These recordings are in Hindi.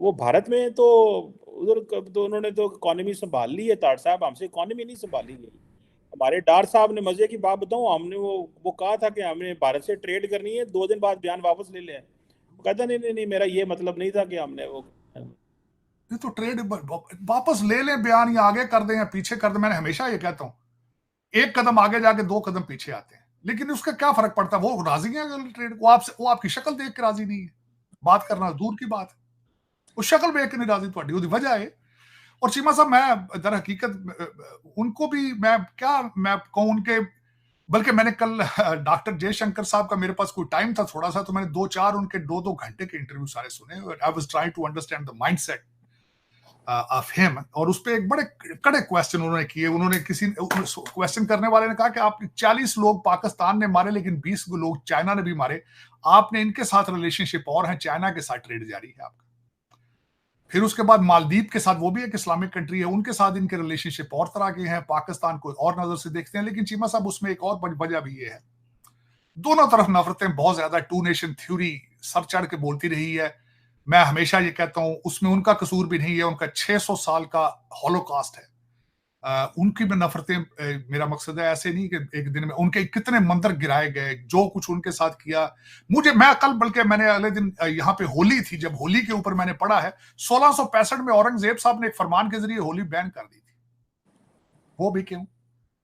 वो भारत में तो उधर तो उन्होंने तो इकोनॉमी संभाल ली है तार साहब, हमसे इकोनॉमी नहीं संभाली गई। हमारे डार साहब ने, मजे की बात बताऊं, हमने वो कहा था कि हमने भारत से ट्रेड करनी है, 2 दिन बाद बयान वापस ले लें। वो कहता नहीं नहीं नहीं, मेरा ये मतलब नहीं था कि हमने वो। ये तो ट्रेड वापस ले लें बयान, या आगे कर दें या पीछे कर दें। मैंने हमेशा ये कहता हूं, एक कदम आगे जाके 2 कदम पीछे आते हैं, लेकिन उसका क्या फर्क पड़ता है? वो राजी है ट्रेड, वो आपकी शक्ल देख के राजी नहीं है, बात करना दूर की बात है, वो शक्ल देख के नहीं राजी, थोड़ी ਉਹਦੀ वजह है। और चीमा साहब, मैं दर हकीकत उनको भी मैं कहूं उनके, बल्कि मैंने कल डॉक्टर जयशंकर साहब का, मेरे पास कोई टाइम था थोड़ा सा, तो मैंने 2-4 उनके 2-2 घंटे के इंटरव्यू सारे सुने। I was trying to understand the mindset of him. और उस पर एक बड़े कड़े क्वेश्चन उन्होंने किए। उन्होंने किसी क्वेश्चन करने वाले ने कहा कि आपने 40 लोग पाकिस्तान ने मारे, लेकिन 20 लोग चाइना ने भी मारे, आपने इनके साथ रिलेशनशिप और है, चाइना के साथ ट्रेड जारी है आपका। फिर उसके बाद मालदीव के साथ, वो भी एक इस्लामिक कंट्री है, उनके साथ इनके रिलेशनशिप और तरह के हैं, पाकिस्तान को और नजर से देखते हैं। लेकिन चीमा साहब, उसमें एक और वजह भी ये है, दोनों तरफ नफरतें बहुत ज्यादा, टू नेशन थ्योरी सर चढ़ के बोलती रही है। मैं हमेशा ये कहता हूं, उसमें उनका कसूर भी नहीं है, उनका 600 साल का हॉलोकॉस्ट है। उनकी भी नफरतें, मेरा मकसद है ऐसे नहीं कि एक दिन में उनके कितने मंदिर गिराए गए, जो कुछ उनके साथ किया। मैं कल, बल्कि मैंने अगले दिन, यहाँ पे होली थी, जब होली के ऊपर मैंने पढ़ा है 1665 में औरंगजेब साहब ने एक फरमान के जरिए होली बैन कर दी थी। वो भी क्यों?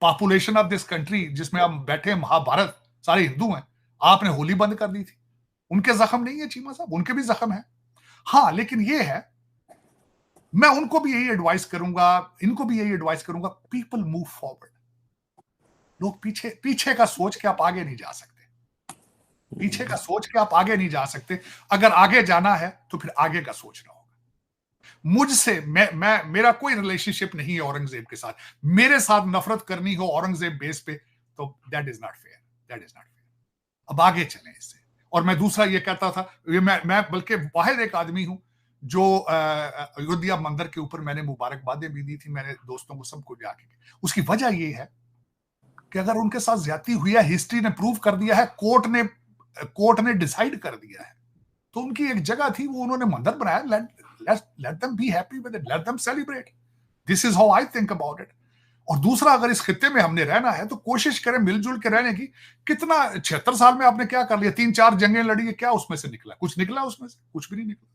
पॉपुलेशन ऑफ दिस कंट्री जिसमें हम बैठे, महाभारत, सारे हिंदू हैं, आपने होली बंद कर दी थी। उनके जख्म नहीं है चीमा साहब, उनके भी जख्म है। हाँ, लेकिन ये है, मैं उनको भी यही एडवाइस करूंगा, इनको भी यही एडवाइस करूंगा, पीपल मूव फॉरवर्ड। लोग पीछे पीछे का सोच के आप आगे नहीं जा सकते, पीछे का सोच के आप आगे नहीं जा सकते। अगर आगे जाना है तो फिर आगे का सोचना होगा। मुझसे मेरा कोई रिलेशनशिप नहीं है औरंगजेब के साथ। मेरे साथ नफरत करनी हो औरंगजेब बेस पे, तो that is not fair, that is not fair. अब आगे चलें इससे। और मैं दूसरा ये कहता था, मैं बल्कि वाहिद एक आदमी हूं जो अयोध्या मंदिर के ऊपर मैंने मुबारकबादें भी दी थी, मैंने दोस्तों को सबको जाके। उसकी वजह ये है कि अगर उनके साथ ज्यादती हुई है, हिस्ट्री ने प्रूव कर दिया है, कोर्ट ने डिसाइड कर दिया है, तो उनकी एक जगह थी, वो उन्होंने मंदिर बनाया। Let them be happy with it, let them celebrate. This is how I think about it. और दूसरा, अगर इस खित्ते में हमने रहना है तो कोशिश करें मिलजुल के रहने की। कितना 76 साल में आपने क्या कर लिया? 3-4 जंगें लड़ी है, क्या उसमें से निकला? कुछ निकला उसमें से? कुछ भी नहीं निकला,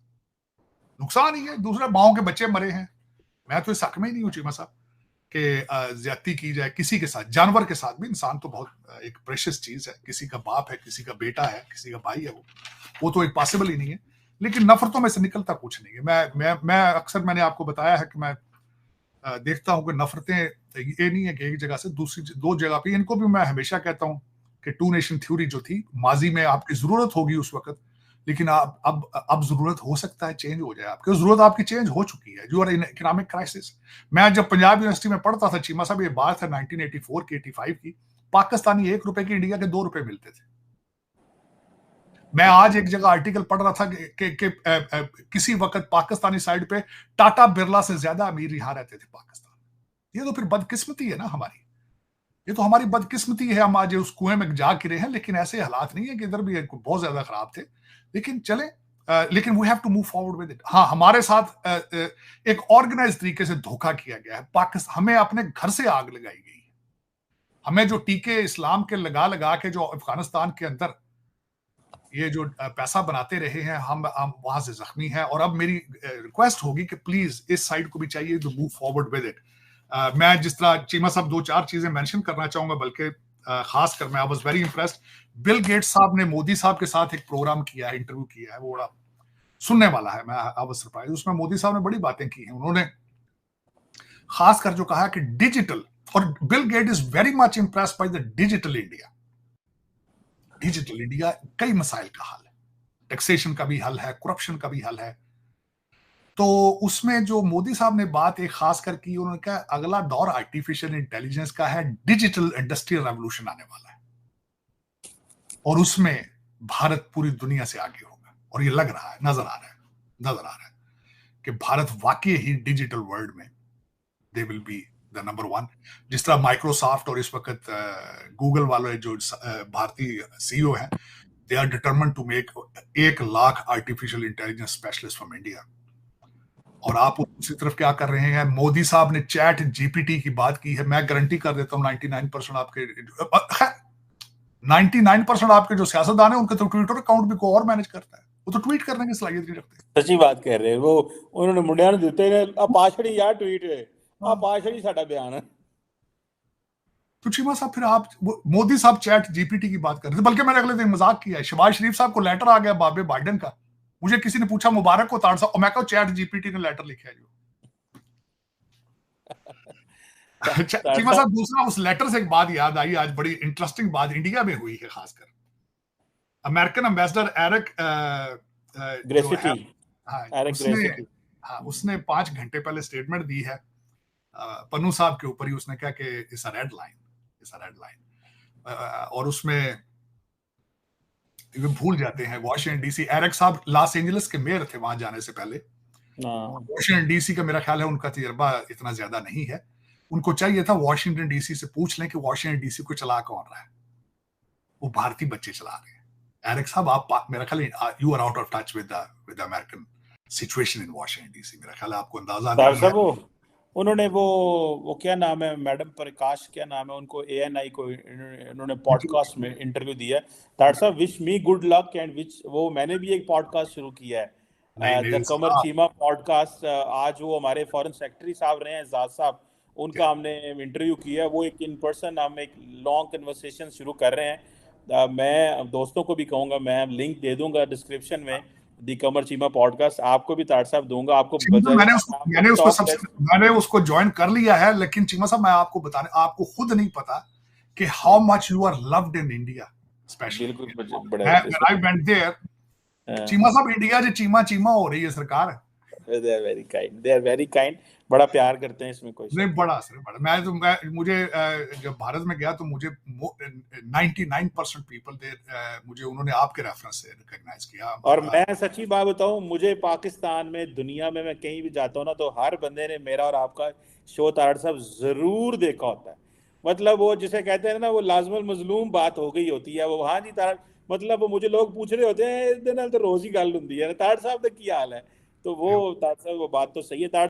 नुकसान ही है। दूसरा, माओ के बच्चे मरे हैं। मैं तो इस हक में ही नहीं हूं चीमा साहब कि ज्यादती की जाए किसी के साथ, जानवर के साथ भी। इंसान तो बहुत एक प्रेशियस चीज है, किसी का बाप है, किसी का बेटा है, किसी का भाई है, वो तो एक पॉसिबल ही नहीं है। लेकिन नफरतों में से निकलता कुछ नहीं है। मैं अक्सर, मैंने आपको बताया है कि मैं देखता हूं कि नफरतें ये नहीं है कि एक जगह से दूसरी 2 जगह पे। इनको भी मैं हमेशा कहता हूं कि टू नेशन थ्योरी जो थी, माजी में आपकी जरूरत होगी उस वक्त, लेकिन अब जरूरत हो सकता है चेंज हो जाए आपकी। जरूरत आपकी चेंज हो चुकी है, you are in economic crisis. मैं जब पंजाब यूनिवर्सिटी में पढ़ता था चीमा साहब, ये बात है 1984 की, 85 की, पाकिस्तानी 1 रुपए की इंडिया के 2 रुपए मिलते थे। मैं आज एक जगह आर्टिकल पढ़ रहा था कि किसी वक्त पाकिस्तानी साइड पे टाटा बिरला से ज्यादा अमीर यहाँ रहते थे पाकिस्तान। ये तो फिर बदकिस्मती है ना हमारी, ये तो हमारी बदकिस्मती है, हम आज उस कुएं में जा गिरे हैं। लेकिन ऐसे हालात नहीं है कि इधर भी बहुत ज्यादा खराब थे। लेकिन चले, लेकिन we have to move forward with it. हाँ, हमारे साथ एक ऑर्गेनाइज तरीके से धोखा किया गया है। पाकिस्तान, हमें अपने घर से आग लगाई गई है। हमें जो टीके इस्लाम के लगा लगा के जो अफगानिस्तान के अंदर ये जो पैसा बनाते रहे हैं, हम वहां से जख्मी हैं। और अब मेरी रिक्वेस्ट होगी कि प्लीज इस साइड को भी चाहिए to move forward with it. मैं जिस तरह चीमा साहब 2-4 चीजें मेंशन करना चाहूंगा, बल्कि खास कर मैं I was very impressed. Bill Gates साहब ने मोदी साहब के साथ एक प्रोग्राम किया है, इंटरव्यू किया है, वो बड़ा सुनने वाला है। मैं आई वाज सरप्राइज। उसमें मोदी साहब ने बड़ी बातें की हैं। उन्होंने खासकर जो कहा कि डिजिटल, और Bill Gates is very much impressed by the digital India. Digital India कई मसाइल का हल है, टैक्सेशन का भी हल है, करप्शन का भी हल है। तो उसमें जो मोदी साहब ने बात एक खास कर की, उन्होंने कहा अगला दौर आर्टिफिशियल इंटेलिजेंस का है, डिजिटल इंडस्ट्रियल रेवोल्यूशन आने वाला है, और उसमें भारत पूरी दुनिया से आगे होगा। और ये लग रहा है, नजर आ रहा है कि भारत वाकई ही डिजिटल वर्ल्ड में they will be the number 1। जिस तरह माइक्रोसॉफ्ट और इस वक्त गूगल वाले जो भारतीय सीईओ हैं, they are determined to make 1 lakh artificial intelligence specialist from India. और आप दूसरी तरफ क्या कर रहे हैं, मोदी साहब ने चैट जीपीटी की बात की है। मैं गारंटी कर देता हूँ 99% आपके 99% आपके जो सियासतदान है उनके तो ट्विटर अकाउंट भी कोई और मैनेज करता है, वो तो ट्वीट करने की सलाहियत नहीं रखते। सच्ची बात कह रहे हैं वो, उन्होंने मुंडिया ने दिते ने आ पाछड़ी यार ट्वीट है, आ हाँ। पाछड़ी साडा बयान है। तो चीमा साहब फिर आप मोदी साहब चैट जीपीटी की बात कर रहे थे, बल्कि मैंने अगले दिन मजाक किया है, शहबाज शरीफ साहब को लेटर आ गया बाबे बाइडेन का, मुझे किसी ने पूछा मुबारक को ताड़ साहब, और मैं कहा चैट जीपीटी ने लेटर लिखा है जो। चीमा साहब दूसरा उस लेटर से एक बात याद आई, आज बड़ी इंटरेस्टिंग बात इंडिया में हुई है, खासकर अमेरिकन एम्बेसडर एरिक ग्रेसिटी, हाँ एरिक उसने, ग्रेसिटी, हाँ उसने 5 घंटे पहले स्टेटमेंट दी है पन्नू साहब के ऊपर ही। उसने कहा कि it's a red line, it's a red line, और उसमें भूल जाते हैं वॉशिंगटन डीसी। एरिक साहब लॉस एंजलिस के मेयर थे वहां जाने से पहले। वॉशिंगटन डीसी का मेरा ख्याल है उनका तजर्बा इतना ज्यादा नहीं है, उनको चाहिए था वॉशिंगटन डीसी से पूछ लें कि वॉशिंगटन डीसी को चला कौन रहा है, वो भारतीय बच्चे चला रहे हैं। एरिक साहब आप मेरा ख्याल you are out of touch with the American situation in Washington DC, मेरा ख्याल है आपको अंदाजा नहीं है। उन्होंने वो क्या नाम है, मैडम प्रकाश क्या नाम है उनको, एएनआई को उन्होंने पॉडकास्ट में इंटरव्यू दिया। ताड़ साहब wish me good luck and which, वो मैंने भी एक पॉडकास्ट शुरू किया है, द कमर चीमा पॉडकास्ट। आज वो हमारे फॉरेन सेक्रेटरी साहब रहे हैं एजाज साहब, उनका हमने इंटरव्यू किया है, वो एक इन पर्सन हम एक लॉन्ग कन्वर्सेशन शुरू कर रहे हैं। मैं दोस्तों को भी कहूँगा, मैं लिंक दे दूंगा डिस्क्रिप्शन में, दी कमर चीमा पॉडकास्ट, आपको भी ताड़ साहब दूंगा। आपको मैंने उसको ज्वाइन कर लिया है, लेकिन चीमा साहब मैं आपको बताने, आपको खुद नहीं पता कि how much you are loved in India specially. I went there, Cheema साहब इंडिया जो चीमा चीमा हो रही है सरकार। They are very kind, they are very kind, बड़ा प्यार करते हैं, इसमें कोई नहीं, बड़ा असर बड़ा। मैं मुझे जब भारत में गया तो मुझे 99% पीपल देयर मुझे उन्होंने आपके रेफरेंस से रिकॉग्नाइज किया। और मैं सच्ची बात बताऊं, मुझे पाकिस्तान में, दुनिया में मैं कहीं भी जाता हूं ना, तो हर बंदे ने मेरा और आपका शो ताड़ साहब जरूर देखा होता है। मतलब वो जिसे कहते हैं ना, वो लाजमल मजलूम बात हो गई होती है वो, हाँ जी ताड़, मतलब वो मुझे लोग पूछ रहे होते हैं इस दिन तो रोज ही गल होंदी है ताड़ साहब का की हाल है, तो वो ताड़ साहब वो बात तो सही है। ताड़